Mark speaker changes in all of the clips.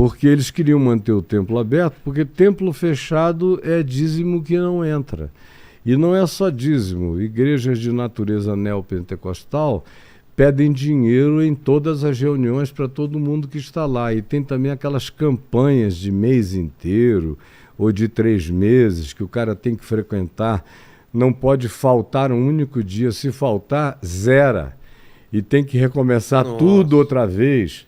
Speaker 1: porque eles queriam manter o templo aberto, porque templo fechado é dízimo que não entra. E não é só dízimo, igrejas de natureza neopentecostal pedem dinheiro em todas as reuniões para todo mundo que está lá. E tem também aquelas campanhas de mês inteiro ou de 3 meses que o cara tem que frequentar. Não pode faltar um único dia. Se faltar, zera. E tem que recomeçar tudo outra vez.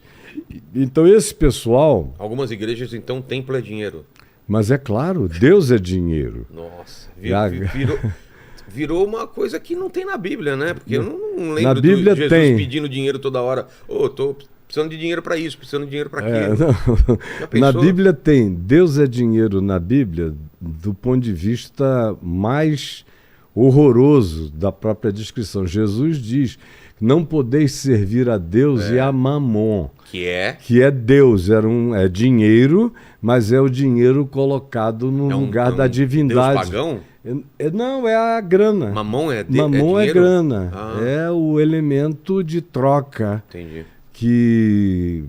Speaker 1: Então esse pessoal...
Speaker 2: Algumas igrejas, então, templo é dinheiro.
Speaker 1: Mas é claro, Deus é dinheiro.
Speaker 2: Nossa, virou uma coisa que não tem na Bíblia, né? Porque eu não lembro
Speaker 1: na Bíblia
Speaker 2: Jesus
Speaker 1: tem.
Speaker 2: Pedindo dinheiro toda hora. Tô precisando de dinheiro para isso, precisando de dinheiro para aquilo.
Speaker 1: Na Bíblia tem. Deus é dinheiro na Bíblia do ponto de vista mais horroroso da própria descrição. Jesus diz: não podeis servir a Deus e a Mamon. Que é Deus, é dinheiro, mas é o dinheiro colocado no lugar da divindade.
Speaker 2: Deus pagão?
Speaker 1: Não, é a grana.
Speaker 2: Mamon
Speaker 1: Mamon é grana. É o elemento de troca.
Speaker 2: Entendi.
Speaker 1: Que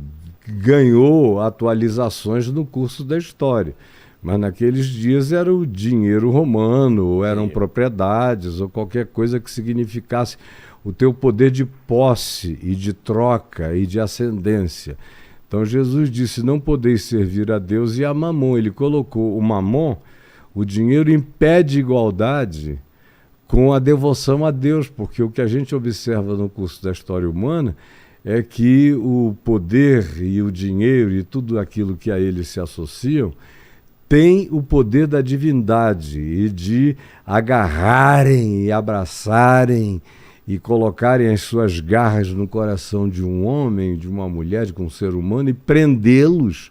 Speaker 1: ganhou atualizações no curso da história. Mas naqueles dias era o dinheiro romano, ou eram propriedades, ou qualquer coisa que significasse o teu poder de posse e de troca e de ascendência. Então Jesus disse: não podeis servir a Deus e a Mamon. Ele colocou o Mamon, o dinheiro, em pé de igualdade com a devoção a Deus, porque o que a gente observa no curso da história humana é que o poder e o dinheiro e tudo aquilo que a eles se associam tem o poder da divindade e de agarrarem e abraçarem e colocarem as suas garras no coração de um homem, de uma mulher, de um ser humano, e prendê-los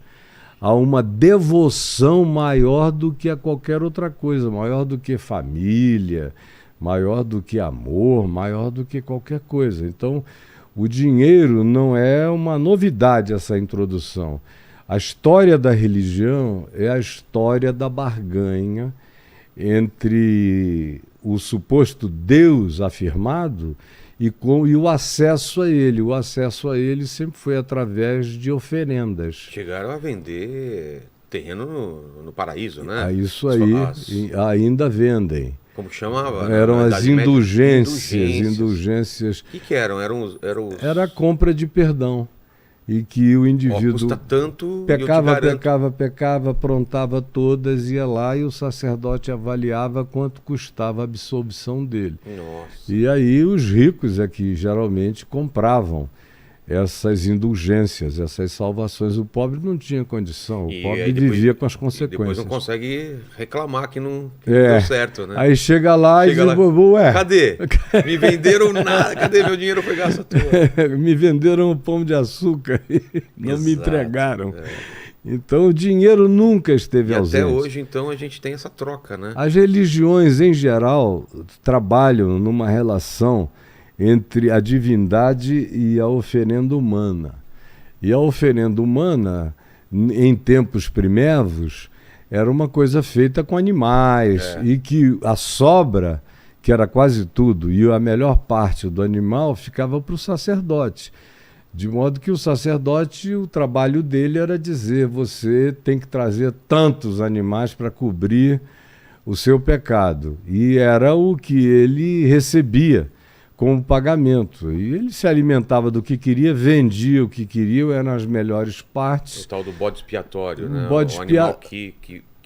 Speaker 1: a uma devoção maior do que a qualquer outra coisa, maior do que família, maior do que amor, maior do que qualquer coisa. Então, o dinheiro não é uma novidade, essa introdução. A história da religião é a história da barganha entre o suposto Deus afirmado e o acesso a ele. O acesso a ele sempre foi através de oferendas.
Speaker 2: Chegaram a vender terreno no paraíso, né?
Speaker 1: Isso aí, ainda vendem.
Speaker 2: Como que chamava?
Speaker 1: Eram as indulgências.
Speaker 2: O que eram?
Speaker 1: Era a compra de perdão. E que o indivíduo
Speaker 2: custa tanto,
Speaker 1: pecava, aprontava todas, ia lá e o sacerdote avaliava quanto custava a absolvição dele.
Speaker 2: Nossa.
Speaker 1: E aí os ricos é que geralmente compravam essas indulgências, essas salvações. O pobre não tinha condição, o pobre vivia com as consequências.
Speaker 2: Depois não consegue reclamar que não deu certo, né?
Speaker 1: Aí chega lá e diz: ué,
Speaker 2: cadê? Me venderam nada, cadê meu dinheiro? Foi gasto todo.
Speaker 1: Me venderam um pão de açúcar e não me entregaram. Então o dinheiro nunca esteve ausente.
Speaker 2: Até hoje, então, a gente tem essa troca, né?
Speaker 1: As religiões, em geral, trabalham numa relação entre a divindade e a oferenda humana. E a oferenda humana, em tempos primevos, era uma coisa feita com animais, e que a sobra, que era quase tudo, e a melhor parte do animal ficava para o sacerdote. De modo que o sacerdote, o trabalho dele era dizer: você tem que trazer tantos animais para cobrir o seu pecado. E era o que ele recebia como pagamento. E ele se alimentava do que queria, vendia o que queria, eram as melhores partes.
Speaker 2: O tal do bode expiatório, né?
Speaker 1: O
Speaker 2: animal que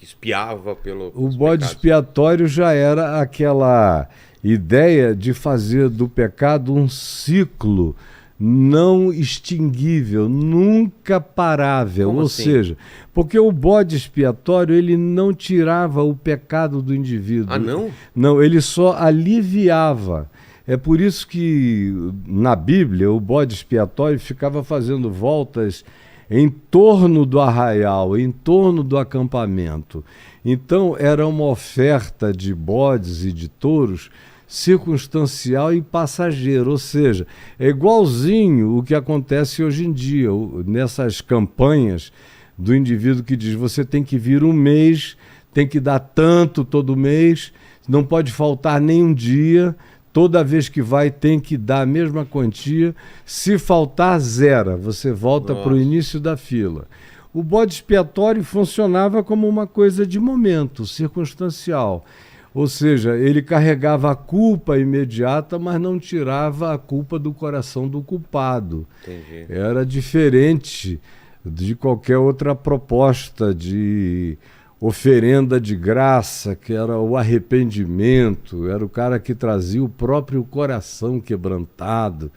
Speaker 2: espiava pelo
Speaker 1: O bode expiatório já era aquela ideia de fazer do pecado um ciclo não extinguível, nunca parável.
Speaker 2: Como
Speaker 1: ou
Speaker 2: assim?
Speaker 1: seja, porque o bode expiatório, ele não tirava o pecado do indivíduo.
Speaker 2: Ah, não?
Speaker 1: Não, ele só aliviava. É por isso que na Bíblia o bode expiatório ficava fazendo voltas em torno do arraial, em torno do acampamento. Então era uma oferta de bodes e de touros circunstancial e passageiro, ou seja, é igualzinho o que acontece hoje em dia, nessas campanhas do indivíduo que diz: você tem que vir um mês, tem que dar tanto todo mês, não pode faltar nem um dia, toda vez que vai tem que dar a mesma quantia, se faltar, zera, você volta para o início da fila. O bode expiatório funcionava como uma coisa de momento, circunstancial. Ou seja, ele carregava a culpa imediata, mas não tirava a culpa do coração do culpado.
Speaker 2: Entendi.
Speaker 1: Era diferente de qualquer outra proposta de oferenda de graça, que era o arrependimento, era o cara que trazia o próprio coração quebrantado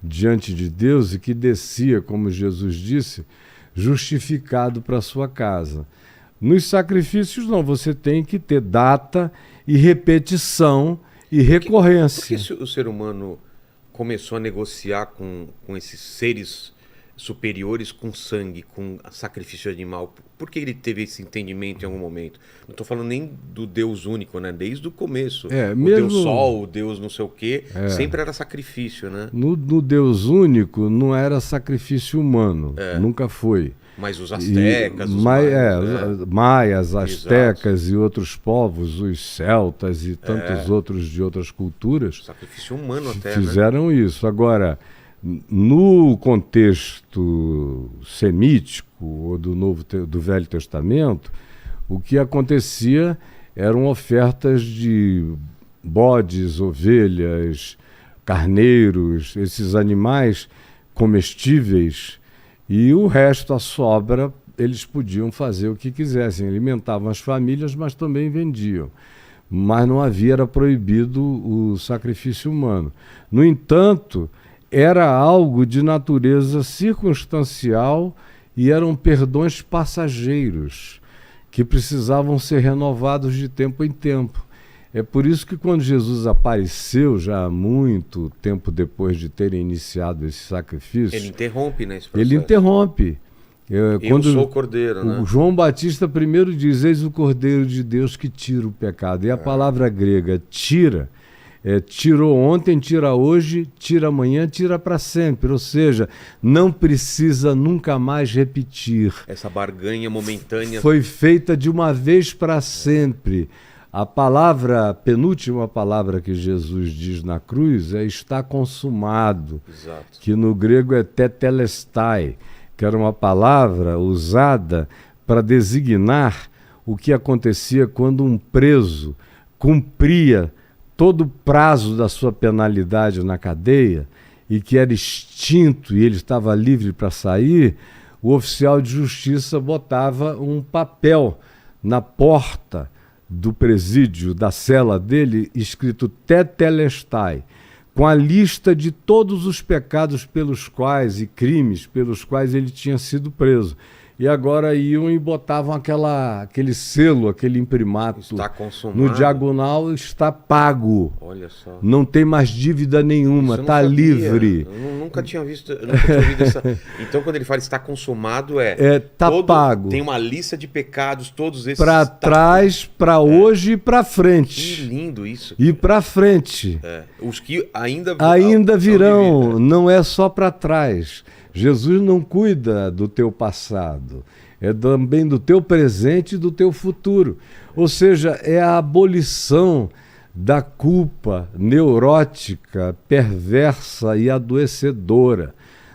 Speaker 1: diante de Deus e que descia, como Jesus disse, justificado para sua casa. Nos sacrifícios não, você tem que ter data e repetição e recorrência.
Speaker 2: Por que o ser humano começou a negociar com esses seres superiores com sangue, com sacrifício animal? Por que ele teve esse entendimento em algum momento? Não estou falando nem do Deus único, né? Desde o começo. O
Speaker 1: mesmo...
Speaker 2: Deus Sol, o Deus não sei o quê, sempre era sacrifício, né?
Speaker 1: No Deus único não era sacrifício humano, nunca foi.
Speaker 2: Mas os astecas, os maias,
Speaker 1: maias, astecas e outros povos, os celtas e tantos outros de outras culturas,
Speaker 2: sacrifício humano até,
Speaker 1: fizeram isso. Agora, no contexto semítico ou do Velho Testamento, o que acontecia eram ofertas de bodes, ovelhas, carneiros, esses animais comestíveis, e o resto, a sobra, eles podiam fazer o que quisessem, alimentavam as famílias, mas também vendiam. Mas não havia, era proibido o sacrifício humano. No entanto, era algo de natureza circunstancial e eram perdões passageiros que precisavam ser renovados de tempo em tempo. É por isso que quando Jesus apareceu, já há muito tempo depois de terem iniciado esse sacrifício...
Speaker 2: Ele interrompe, né, esse processo.
Speaker 1: Ele interrompe.
Speaker 2: Eu sou o Cordeiro, né?
Speaker 1: O João Batista primeiro diz, eis o Cordeiro de Deus que tira o pecado. E a palavra grega tira, tirou ontem, tira hoje, tira amanhã, tira para sempre. Ou seja, não precisa nunca mais repetir.
Speaker 2: Essa barganha momentânea...
Speaker 1: Foi feita de uma vez para sempre. A penúltima palavra que Jesus diz na cruz é está consumado.
Speaker 2: Exato.
Speaker 1: Que no grego é tetelestai, que era uma palavra usada para designar o que acontecia quando um preso cumpria todo o prazo da sua penalidade na cadeia e que era extinto e ele estava livre para sair. O oficial de justiça botava um papel na porta do presídio, da cela dele, escrito tetelestai, com a lista de todos os pecados pelos quais e crimes pelos quais ele tinha sido preso. E agora iam e botavam aquele selo, aquele imprimato no diagonal, está pago.
Speaker 2: Olha só.
Speaker 1: Não tem mais dívida nenhuma, está livre.
Speaker 2: Eu nunca tinha visto, eu nunca tinha ouvido essa. Então, quando ele fala está consumado,
Speaker 1: tá pago.
Speaker 2: Tem uma lista de pecados, todos esses.
Speaker 1: Para trás, para hoje e para frente.
Speaker 2: Que lindo isso.
Speaker 1: E para frente.
Speaker 2: Os que ainda
Speaker 1: virão, não é só para trás. Jesus não cuida do teu passado, é também do teu presente e do teu futuro. Ou seja, é a abolição da culpa neurótica, perversa e adoecedora.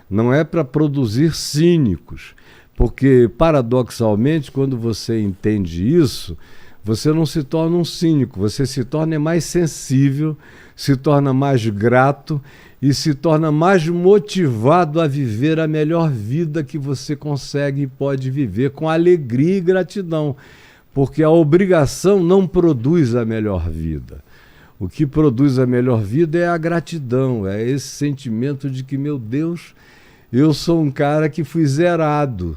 Speaker 1: Não é para produzir cínicos, porque, paradoxalmente, quando você entende isso, você não se torna um cínico, você se torna mais sensível, se torna mais grato e se torna mais motivado a viver a melhor vida que você consegue e pode viver, com alegria e gratidão, porque a obrigação não produz a melhor vida. O que produz a melhor vida é a gratidão, é esse sentimento de que, meu Deus, eu sou um cara que fui zerado.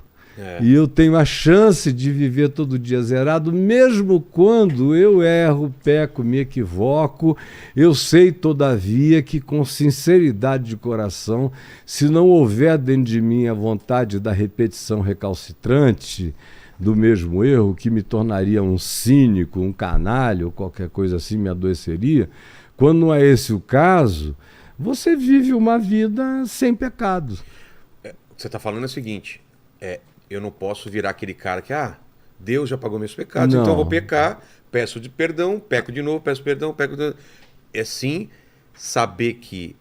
Speaker 1: E eu tenho a chance de viver todo dia zerado, mesmo quando eu erro, peco, me equivoco. Eu sei, todavia, que com sinceridade de coração, se não houver dentro de mim a vontade da repetição recalcitrante do mesmo erro, que me tornaria um cínico, um canalha ou qualquer coisa assim, me adoeceria, quando não é esse o caso, você vive uma vida sem pecado.
Speaker 2: Você está falando o seguinte, eu não posso virar aquele cara que, Deus já pagou meus pecados, então eu vou pecar, peço de perdão, peco de novo, peço perdão, peco de novo. É sim saber que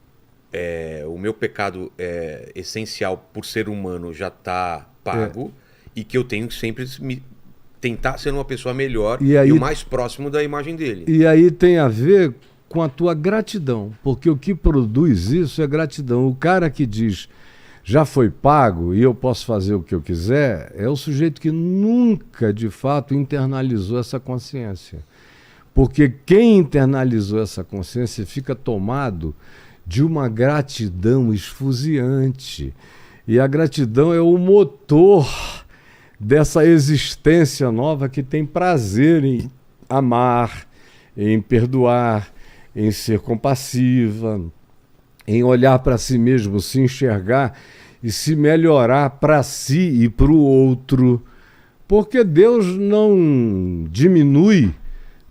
Speaker 2: o meu pecado essencial por ser humano já está pago E que eu tenho que sempre tentar ser uma pessoa melhor
Speaker 1: E aí,
Speaker 2: e o mais próximo da imagem dele.
Speaker 1: e aí tem a ver com a tua gratidão, porque o que produz isso é gratidão. O cara que diz, já foi pago e eu posso fazer o que eu quiser, é o sujeito que nunca, de fato, internalizou essa consciência. Porque quem internalizou essa consciência fica tomado de uma gratidão esfuziante. E a gratidão é o motor dessa existência nova que tem prazer em amar, em perdoar, em ser compassiva, em olhar para si mesmo, se enxergar e se melhorar para si e para o outro. Porque Deus não diminui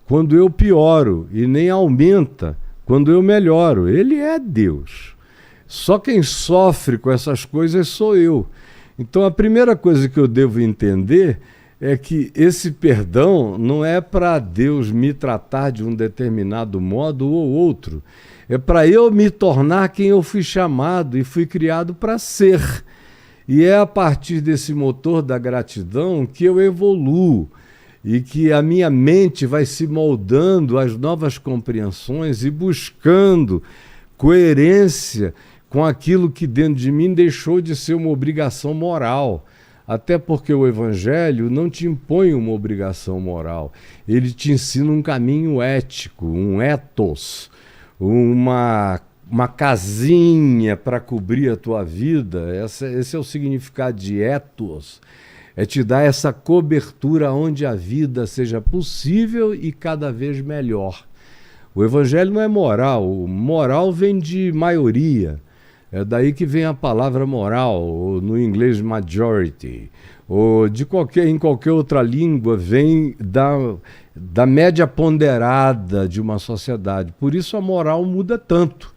Speaker 1: quando eu pioro e nem aumenta quando eu melhoro. Ele é Deus. Só quem sofre com essas coisas sou eu. Então a primeira coisa que eu devo entender é que esse perdão não é para Deus me tratar de um determinado modo ou outro. É para eu me tornar quem eu fui chamado e fui criado para ser. E é a partir desse motor da gratidão que eu evoluo e que a minha mente vai se moldando às novas compreensões e buscando coerência com aquilo que dentro de mim deixou de ser uma obrigação moral. Até porque o Evangelho não te impõe uma obrigação moral. Ele te ensina um caminho ético, um ethos, uma casinha para cobrir a tua vida. Esse é o significado de ethos. É te dar essa cobertura onde a vida seja possível e cada vez melhor. O Evangelho não é moral. O moral vem de maioria. É daí que vem a palavra moral, ou no inglês majority, ou em qualquer outra língua, vem da média ponderada de uma sociedade. Por isso a moral muda tanto.